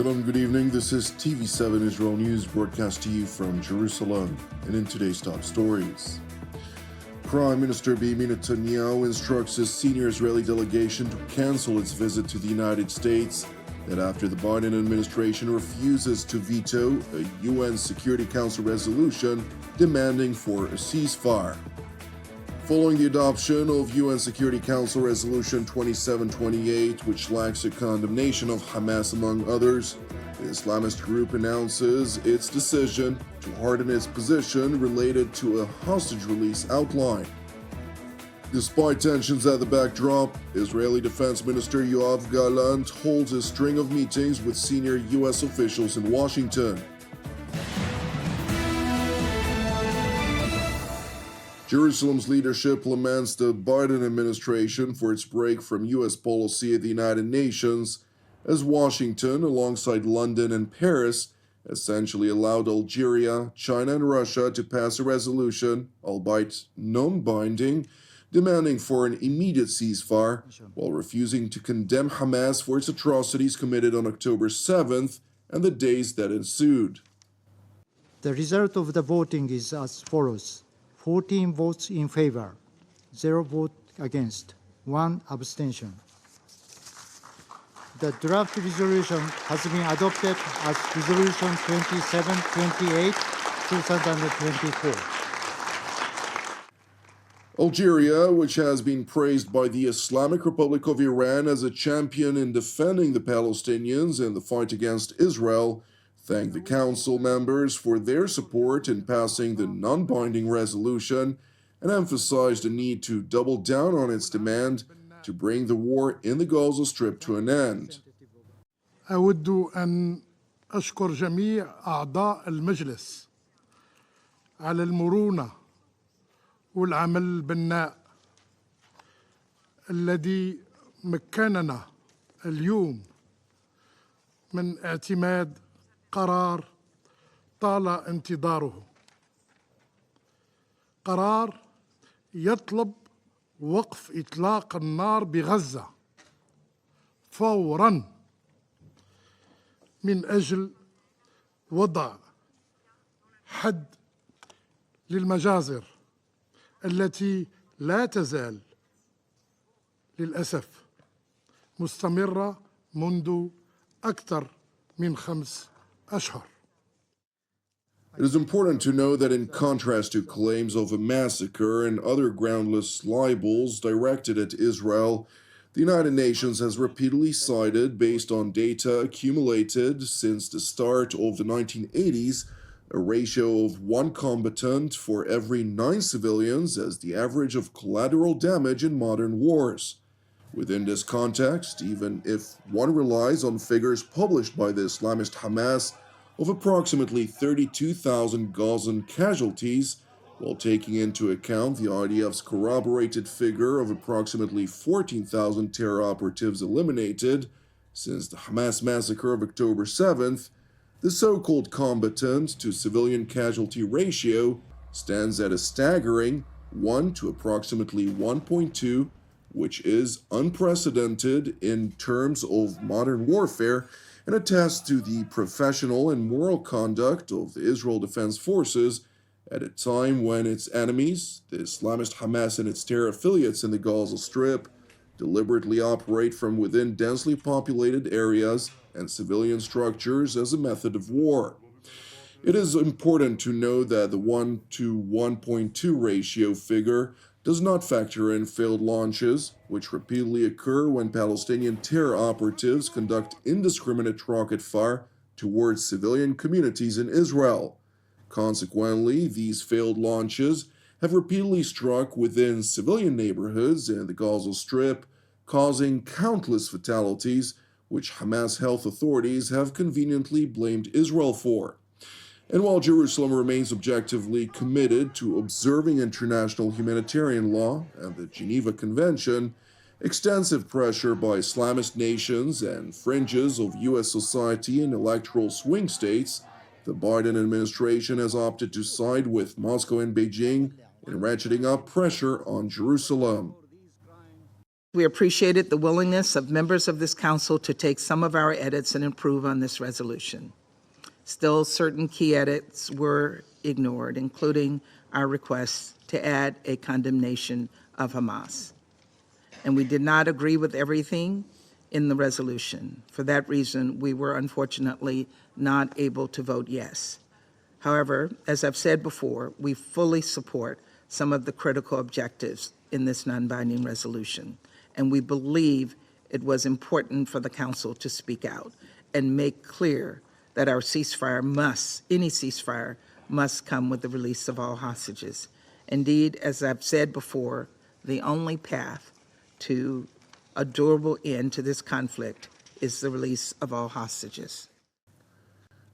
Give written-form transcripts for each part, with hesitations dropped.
Shalom, good evening. This is TV7 Israel News broadcast to you from Jerusalem. And in today's top stories, Prime Minister Benjamin Netanyahu instructs his senior Israeli delegation to cancel its visit to the United States, that after the Biden administration refuses to veto a UN Security Council resolution demanding for a ceasefire. Following the adoption of UN Security Council Resolution 2728, which lacks a condemnation of Hamas among others, the Islamist group announces its decision to harden its position related to a hostage release outline. Despite tensions at the backdrop, Israeli Defense Minister Yoav Gallant holds a string of meetings with senior U.S. officials in Washington. Jerusalem's leadership laments the Biden administration for its break from U.S. policy at the United Nations, as Washington, alongside London and Paris, essentially allowed Algeria, China, and Russia to pass a resolution, albeit non-binding, demanding for an immediate ceasefire, while refusing to condemn Hamas for its atrocities committed on October 7th and the days that ensued. The result of the voting is as follows: 14 votes in favor, 0 vote against, 1 abstention. The draft resolution has been adopted as Resolution 2728, 2024. Algeria, which has been praised by the Islamic Republic of Iran as a champion in defending the Palestinians in the fight against Israel, thanked the Council members for their support in passing the non-binding resolution and emphasized the need to double down on its demand to bring the war in the Gaza Strip to an end. أود أن أشكر جميع أعضاء المجلس على المرونة والعمل البناء الذي مكننا اليوم من اعتماد قرار طال انتظاره، قرار يطلب وقف إطلاق النار بغزة فوراً من أجل وضع حد للمجازر التي لا تزال للأسف مستمرة منذ أكثر من 5 أشهر. It is important to know that in contrast to claims of a massacre and other groundless libels directed at Israel, the United Nations has repeatedly cited, based on data accumulated since the start of the 1980s, a ratio of 1 combatant for every 9 civilians as the average of collateral damage in modern wars. Within this context, even if one relies on figures published by the Islamist Hamas of approximately 32,000 Gazan casualties, while taking into account the IDF's corroborated figure of approximately 14,000 terror operatives eliminated since the Hamas massacre of October 7th, the so-called combatant to civilian casualty ratio stands at a staggering 1 to approximately 1.2, which is unprecedented in terms of modern warfare and attests to the professional and moral conduct of the Israel Defense Forces at a time when its enemies, the Islamist Hamas and its terror affiliates in the Gaza Strip, deliberately operate from within densely populated areas and civilian structures as a method of war. It is important to know that the 1 to 1.2 ratio figure does not factor in failed launches, which repeatedly occur when Palestinian terror operatives conduct indiscriminate rocket fire towards civilian communities in Israel. Consequently, these failed launches have repeatedly struck within civilian neighborhoods in the Gaza Strip, causing countless fatalities, which Hamas health authorities have conveniently blamed Israel for. And while Jerusalem remains objectively committed to observing international humanitarian law and the Geneva Convention, extensive pressure by Islamist nations and fringes of U.S. society and electoral swing states, the Biden administration has opted to side with Moscow and Beijing in ratcheting up pressure on Jerusalem. We appreciated the willingness of members of this council to take some of our edits and improve on this resolution. Still, certain key edits were ignored, including our request to add a condemnation of Hamas. And we did not agree with everything in the resolution. For that reason, we were unfortunately not able to vote yes. However, as I've said before, we fully support some of the critical objectives in this non-binding resolution, and we believe it was important for the council to speak out and make clear that our any ceasefire must come with the release of all hostages. Indeed, as I've said before, the only path to a durable end to this conflict is the release of all hostages.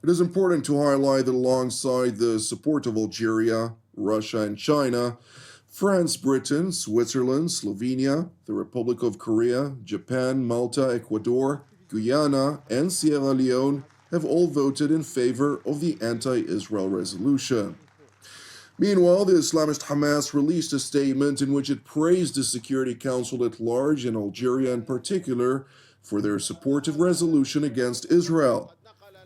It is important to highlight that alongside the support of Algeria, Russia, and China, France, Britain, Switzerland, Slovenia, the Republic of Korea, Japan, Malta, Ecuador, Guyana, and Sierra Leone have all voted in favor of the anti-Israel resolution. Meanwhile, the Islamist Hamas released a statement in which it praised the Security Council at large and Algeria in particular for their supportive resolution against Israel.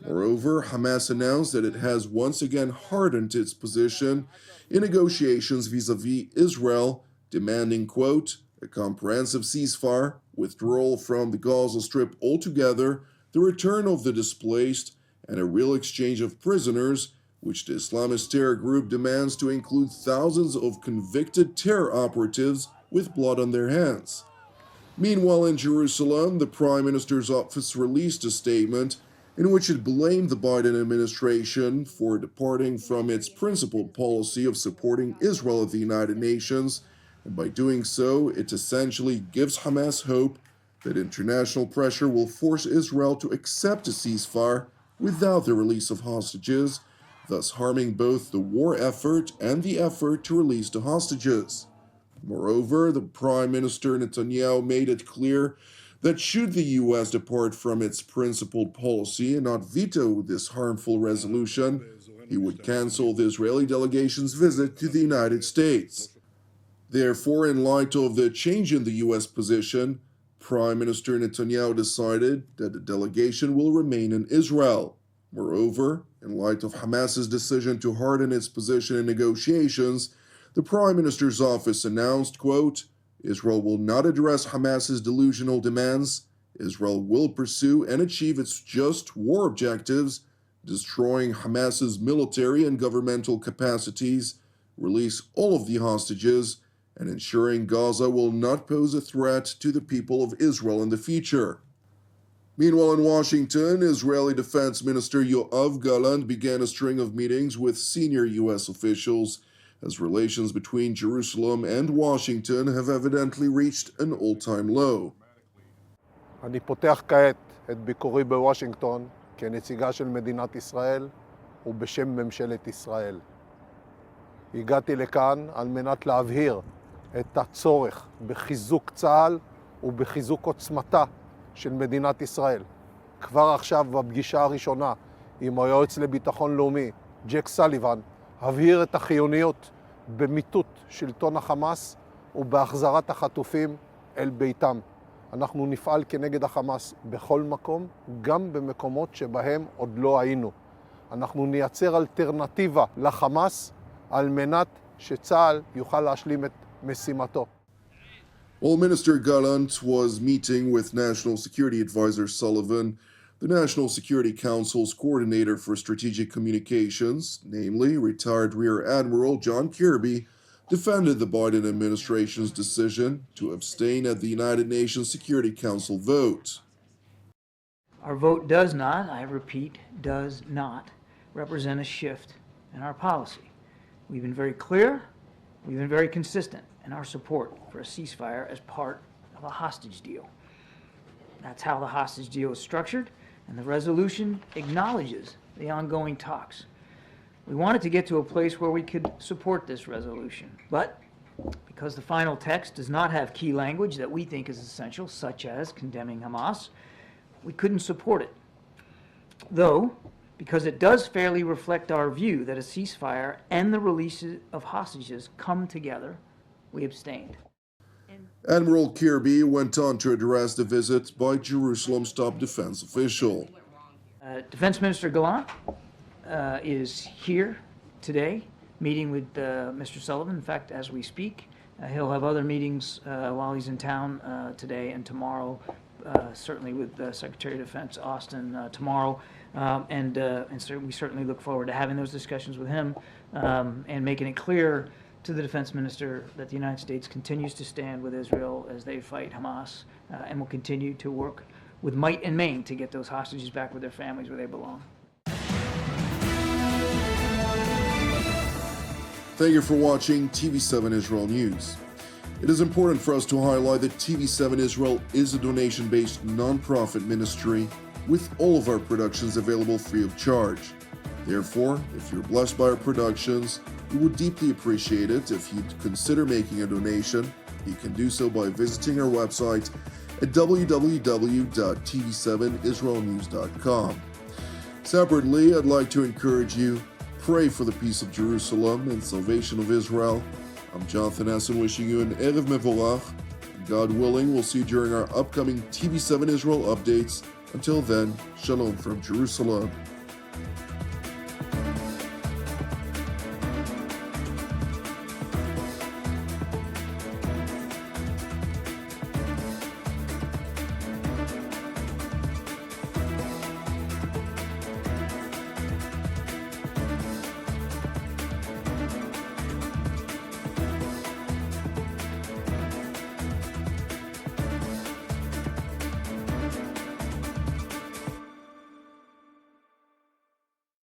Moreover, Hamas announced that it has once again hardened its position in negotiations vis-à-vis Israel, demanding, quote, a comprehensive ceasefire, withdrawal from the Gaza Strip altogether, the return of the displaced, and a real exchange of prisoners, which the Islamist terror group demands to include thousands of convicted terror operatives with blood on their hands. Meanwhile, in Jerusalem, the Prime Minister's office released a statement in which it blamed the Biden administration for departing from its principled policy of supporting Israel at the United Nations, and by doing so, it essentially gives Hamas hope that international pressure will force Israel to accept a ceasefire without the release of hostages, thus harming both the war effort and the effort to release the hostages. Moreover, the Prime Minister Netanyahu made it clear that should the U.S. depart from its principled policy and not veto this harmful resolution, he would cancel the Israeli delegation's visit to the United States. Therefore, in light of the change in the U.S. position, Prime Minister Netanyahu decided that the delegation will remain in Israel. Moreover, in light of Hamas's decision to harden its position in negotiations, the Prime Minister's office announced, quote, Israel will not address Hamas's delusional demands. Israel will pursue and achieve its just war objectives, destroying Hamas's military and governmental capacities, release all of the hostages, and ensuring Gaza will not pose a threat to the people of Israel in the future. Meanwhile, in Washington, Israeli Defense Minister Yoav Gallant began a string of meetings with senior U.S. officials, as relations between Jerusalem and Washington have evidently reached an all-time low. אני פותח כעת את ביקורי בוושינגטון כנציגה של מדינת ישראל ובשם ממשלת ישראל. הגעתי לכאן על מנת להבהיר את הצורך בחיזוק צה"ל ובחיזוק עוצמתה של מדינת ישראל. כבר עכשיו בפגישה הראשונה עם היועץ לביטחון לאומי, ג'ק סליבן, הבהיר את החיוניות במיטוט שלטון החמאס ובהחזרת החטופים אל ביתם. אנחנו נפעל כנגד החמאס בכל מקום, גם במקומות שבהם עוד לא היינו. אנחנו נייצר אלטרנטיבה לחמאס על מנת שצה"ל יוכל להשלים את משימתו. While Minister Gallant was meeting with National Security Advisor Sullivan, the National Security Council's coordinator for strategic communications, namely retired Rear Admiral John Kirby, defended the Biden administration's decision to abstain at the United Nations Security Council vote. Our vote does not, I repeat, does not represent a shift in our policy. We've been very clear, we've been very consistent in our support for a ceasefire as part of a hostage deal. That's how the hostage deal is structured, and the resolution acknowledges the ongoing talks. We wanted to get to a place where we could support this resolution, but because the final text does not have key language that we think is essential, such as condemning Hamas, we couldn't support it. Though, because it does fairly reflect our view that a ceasefire and the release of hostages come together, we abstained. Admiral Kirby went on to address the visit by Jerusalem's top defense official. Defense Minister Gallant is here today, meeting with Mr. Sullivan. In fact, as we speak, he'll have other meetings while he's in town today and tomorrow, certainly with Secretary of Defense Austin tomorrow. And so we certainly look forward to having those discussions with him and making it clear to the Defense Minister that the United States continues to stand with Israel as they fight Hamas and will continue to work with might and main to get those hostages back with their families where they belong. Thank you for watching TV7 Israel News. It is important for us to highlight that TV7 Israel is a donation-based non-profit ministry with all of our productions available free of charge. Therefore, if you're blessed by our productions, we would deeply appreciate it if you'd consider making a donation. You can do so by visiting our website at www.tv7israelnews.com. Separately, I'd like to encourage you, pray for the peace of Jerusalem and salvation of Israel. I'm Jonathan Hessen wishing you an Erev Mevorach. God willing, we'll see you during our upcoming TV7 Israel updates. Until then, Shalom from Jerusalem.